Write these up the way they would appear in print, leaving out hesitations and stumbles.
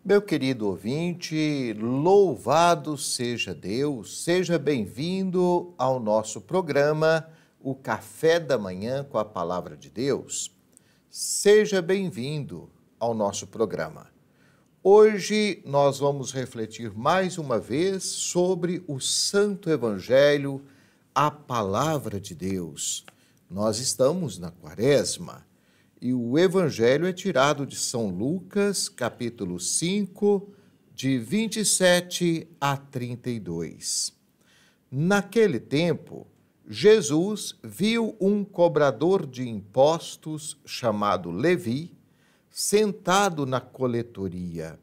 Meu querido ouvinte, louvado seja Deus, seja bem-vindo ao nosso programa, o Café da Manhã com a Palavra de Deus. Seja bem-vindo ao nosso programa. Hoje nós vamos refletir mais uma vez sobre o Santo Evangelho, a Palavra de Deus. Nós estamos na Quaresma. E o Evangelho é tirado de São Lucas, capítulo 5, de 27 a 32. Naquele tempo, Jesus viu um cobrador de impostos chamado Levi, sentado na coletoria.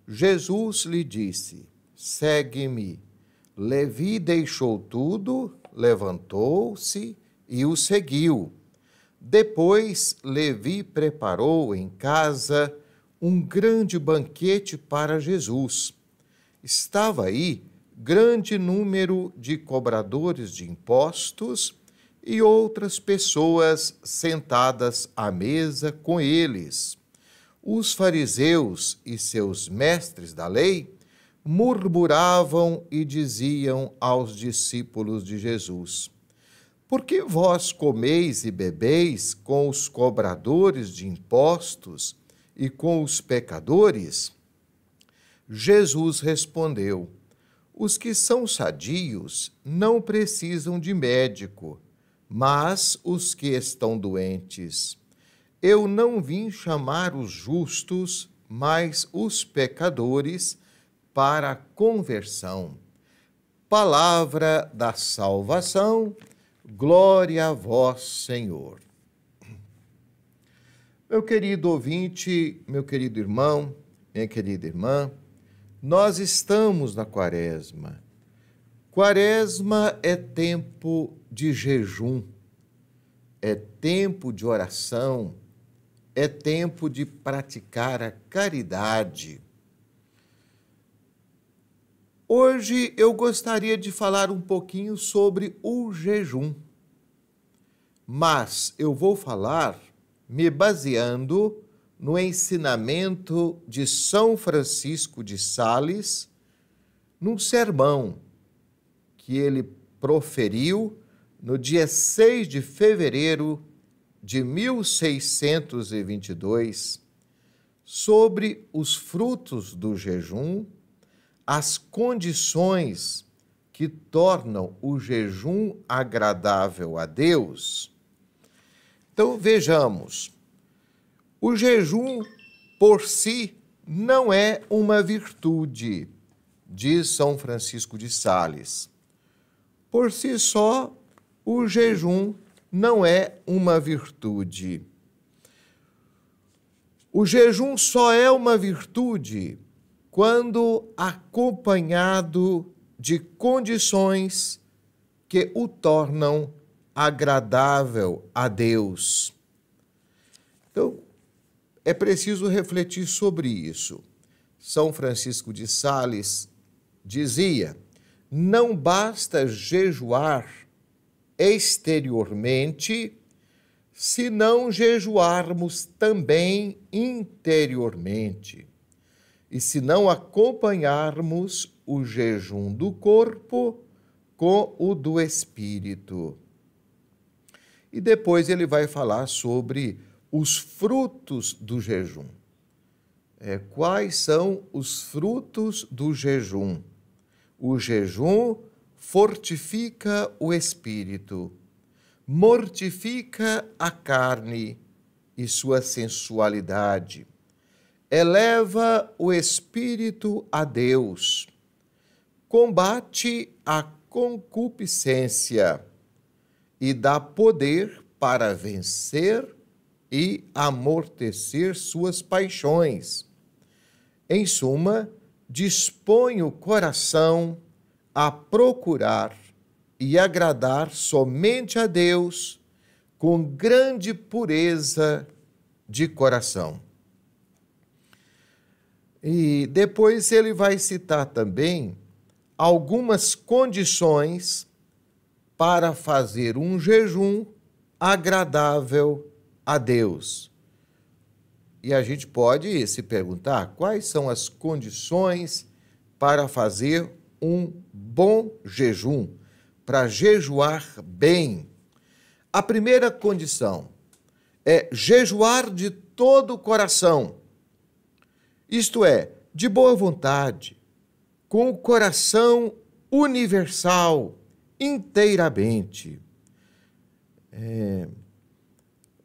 Jesus lhe disse: "Segue-me." Levi deixou tudo, levantou-se e o seguiu. Depois, Levi preparou em casa um grande banquete para Jesus. Estava aí grande número de cobradores de impostos e outras pessoas sentadas à mesa com eles. Os fariseus e seus mestres da lei murmuravam e diziam aos discípulos de Jesus: "Por que vós comeis e bebeis com os cobradores de impostos e com os pecadores?" Jesus respondeu: "Os que são sadios não precisam de médico, mas os que estão doentes. Eu não vim chamar os justos, mas os pecadores para a conversão." Palavra da salvação. Glória a vós, Senhor. Meu querido ouvinte, meu querido irmão, minha querida irmã, nós estamos na Quaresma. Quaresma é tempo de jejum, é tempo de oração, é tempo de praticar a caridade. Hoje eu gostaria de falar um pouquinho sobre o jejum, mas eu vou falar me baseando no ensinamento de São Francisco de Sales, num sermão que ele proferiu no dia 6 de fevereiro de 1622, sobre os frutos do jejum, as condições que tornam o jejum agradável a Deus. Então, vejamos, o jejum por si não é uma virtude, diz São Francisco de Sales. Por si só, o jejum não é uma virtude. O jejum só é uma virtude quando acompanhado de condições que o tornam agradável a Deus. Então, é preciso refletir sobre isso. São Francisco de Sales dizia: "Não basta jejuar exteriormente, se não jejuarmos também interiormente. E se não acompanharmos o jejum do corpo com o do espírito." E depois ele vai falar sobre os frutos do jejum. Quais são os frutos do jejum? O jejum fortifica o espírito, mortifica a carne e sua sensualidade, eleva o espírito a Deus, combate a concupiscência e dá poder para vencer e amortecer suas paixões. Em suma, dispõe o coração a procurar e agradar somente a Deus com grande pureza de coração. E depois ele vai citar também algumas condições para fazer um jejum agradável a Deus. E a gente pode se perguntar quais são as condições para fazer um bom jejum, para jejuar bem. A primeira condição é jejuar de todo o coração, isto é, de boa vontade, com o coração universal, inteiramente.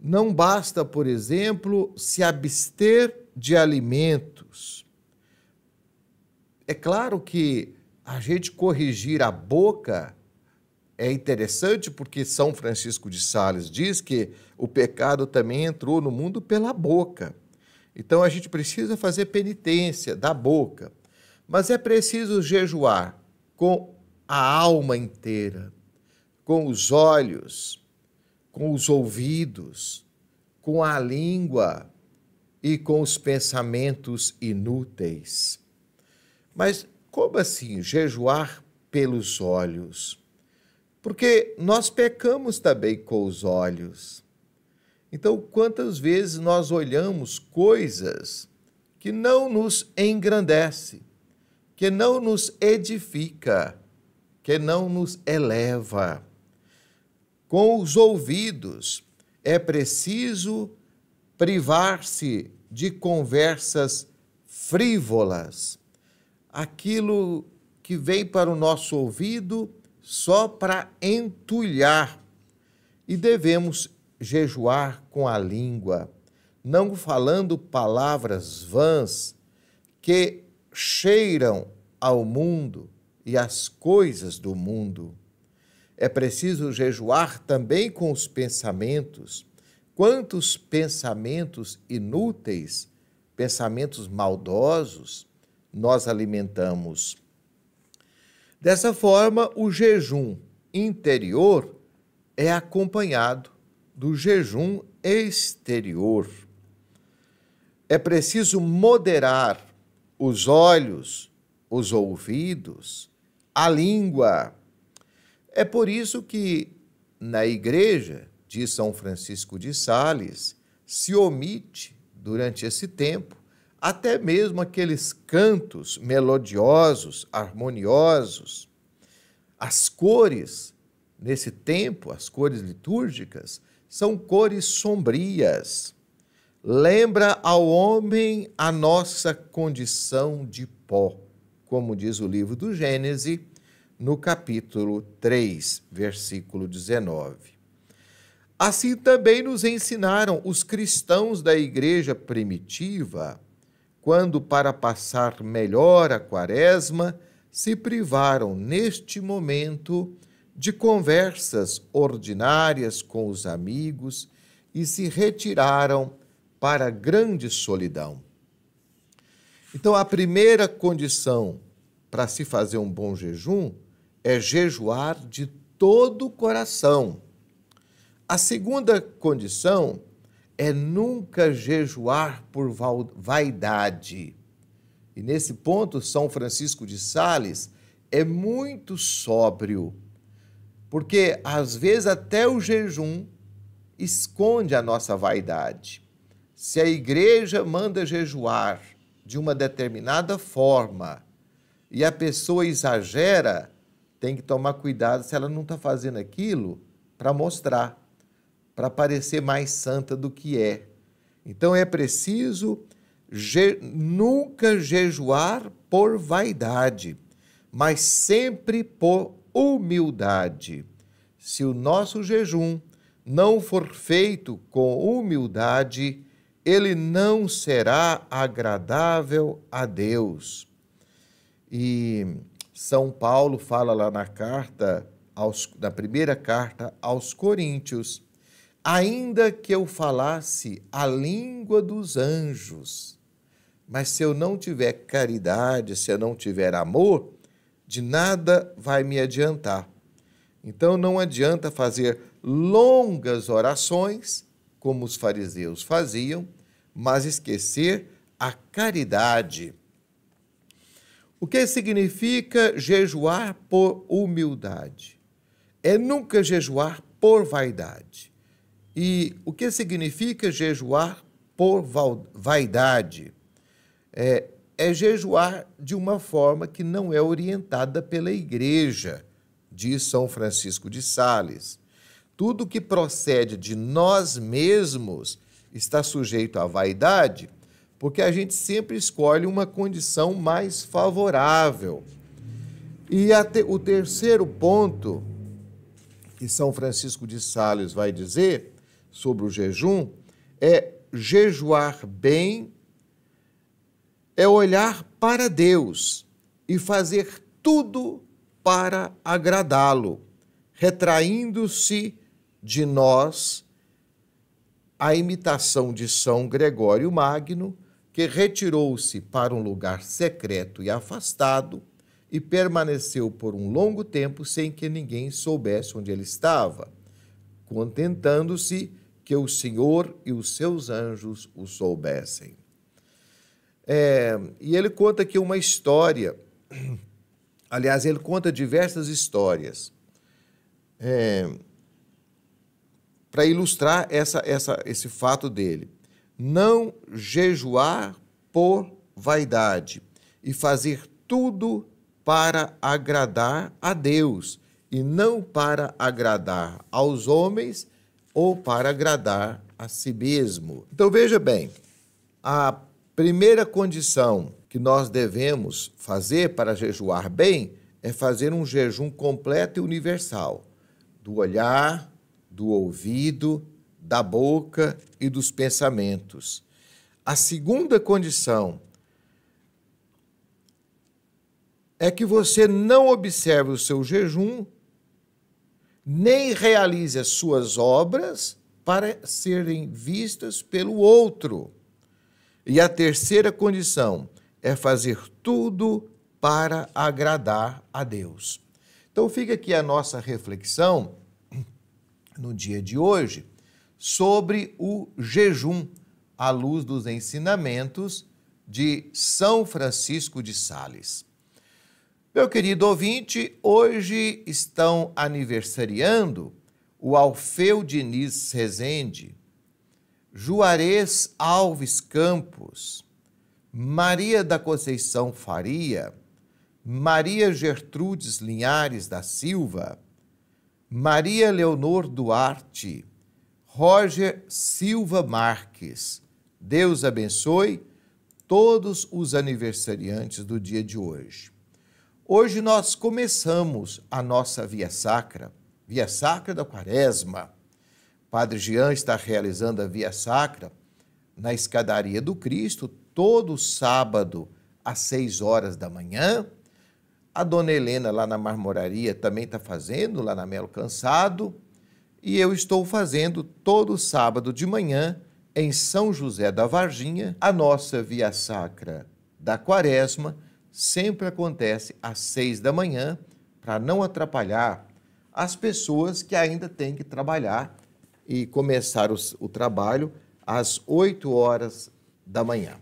Não basta, por exemplo, se abster de alimentos. É claro que a gente corrigir a boca é interessante, porque São Francisco de Sales diz que o pecado também entrou no mundo pela boca. Então a gente precisa fazer penitência da boca, mas é preciso jejuar com a alma inteira, com os olhos, com os ouvidos, com a língua e com os pensamentos inúteis. Mas como assim jejuar pelos olhos? Porque nós pecamos também com os olhos. Então, quantas vezes nós olhamos coisas que não nos engrandece, que não nos edifica, que não nos eleva? Com os ouvidos, é preciso privar-se de conversas frívolas, aquilo que vem para o nosso ouvido só para entulhar. E devemos jejuar com a língua, não falando palavras vãs que cheiram ao mundo e às coisas do mundo. É preciso jejuar também com os pensamentos. Quantos pensamentos inúteis, pensamentos maldosos, nós alimentamos? Dessa forma, o jejum interior é acompanhado do jejum exterior. É preciso moderar os olhos, os ouvidos, a língua. É por isso que na igreja de São Francisco de Sales se omite, durante esse tempo, até mesmo aqueles cantos melodiosos, harmoniosos. As cores, nesse tempo, as cores litúrgicas, são cores sombrias. Lembra ao homem a nossa condição de pó, como diz o livro do Gênesis, no capítulo 3, versículo 19. Assim também nos ensinaram os cristãos da igreja primitiva, quando, para passar melhor a quaresma, se privaram neste momento de conversas ordinárias com os amigos e se retiraram para a grande solidão. Então, a primeira condição para se fazer um bom jejum é jejuar de todo o coração. A segunda condição é nunca jejuar por vaidade. E nesse ponto, São Francisco de Sales é muito sóbrio, porque às vezes até o jejum esconde a nossa vaidade. Se a igreja manda jejuar de uma determinada forma e a pessoa exagera, tem que tomar cuidado se ela não está fazendo aquilo para mostrar, para parecer mais santa do que é. Então é preciso nunca jejuar por vaidade, mas sempre por humildade. Se o nosso jejum não for feito com humildade, ele não será agradável a Deus. E São Paulo fala lá na primeira carta aos Coríntios: ainda que eu falasse a língua dos anjos, mas se eu não tiver caridade, se eu não tiver amor, de nada vai me adiantar. Então não adianta fazer longas orações, como os fariseus faziam, mas esquecer a caridade. O que significa jejuar por humildade? É nunca jejuar por vaidade. E o que significa jejuar por vaidade. É jejuar de uma forma que não é orientada pela igreja, diz São Francisco de Sales. Tudo que procede de nós mesmos está sujeito à vaidade, porque a gente sempre escolhe uma condição mais favorável. E o terceiro ponto que São Francisco de Sales vai dizer sobre o jejum é jejuar bem, é olhar para Deus e fazer tudo para agradá-lo, retraindo-se de nós a imitação de São Gregório Magno, que retirou-se para um lugar secreto e afastado e permaneceu por um longo tempo sem que ninguém soubesse onde ele estava, contentando-se que o Senhor e os seus anjos o soubessem. E ele conta aqui uma história, aliás, ele conta diversas histórias, para ilustrar esse fato dele. Não jejuar por vaidade e fazer tudo para agradar a Deus e não para agradar aos homens ou para agradar a si mesmo. Então veja bem, a primeira condição que nós devemos fazer para jejuar bem é fazer um jejum completo e universal, do olhar, do ouvido, da boca e dos pensamentos. A segunda condição é que você não observe o seu jejum, nem realize as suas obras para serem vistas pelo outro. E a terceira condição é fazer tudo para agradar a Deus. Então fica aqui a nossa reflexão no dia de hoje sobre o jejum à luz dos ensinamentos de São Francisco de Sales. Meu querido ouvinte, hoje estão aniversariando o Alfeu Diniz Rezende, Juarez Alves Campos, Maria da Conceição Faria, Maria Gertrudes Linhares da Silva, Maria Leonor Duarte, Roger Silva Marques. Deus abençoe todos os aniversariantes do dia de hoje. Hoje nós começamos a nossa Via Sacra da Quaresma. Padre Jean está realizando a Via Sacra na Escadaria do Cristo, todo sábado às 6 horas da manhã. A dona Helena, lá na Marmoraria, também está fazendo, lá na Melo Cansado. E eu estou fazendo todo sábado de manhã, em São José da Varginha. A nossa Via Sacra da Quaresma sempre acontece às 6 da manhã, para não atrapalhar as pessoas que ainda têm que trabalhar e começar o trabalho às 8 horas da manhã.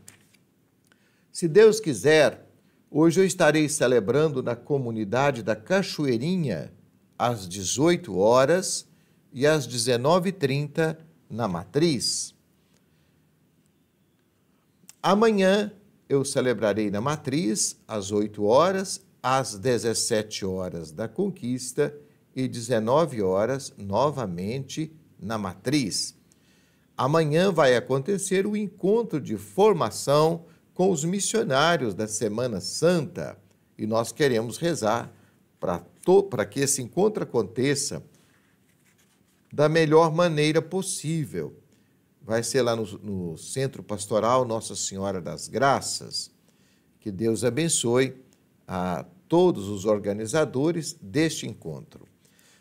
Se Deus quiser, hoje eu estarei celebrando na comunidade da Cachoeirinha às 18 horas e às 19h30 na Matriz. Amanhã eu celebrarei na Matriz às 8 horas, às 17 horas da Conquista e 19 horas novamente na Matriz. Amanhã vai acontecer o encontro de formação com os missionários da Semana Santa e nós queremos rezar para que esse encontro aconteça da melhor maneira possível. Vai ser lá no Centro Pastoral Nossa Senhora das Graças. Que Deus abençoe a todos os organizadores deste encontro.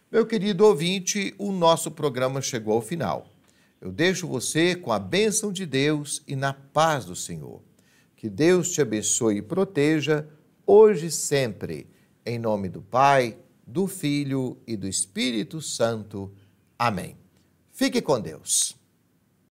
Meu querido ouvinte, o nosso programa chegou ao final. Eu deixo você com a bênção de Deus e na paz do Senhor. Que Deus te abençoe e proteja, hoje e sempre. Em nome do Pai, do Filho e do Espírito Santo. Amém. Fique com Deus.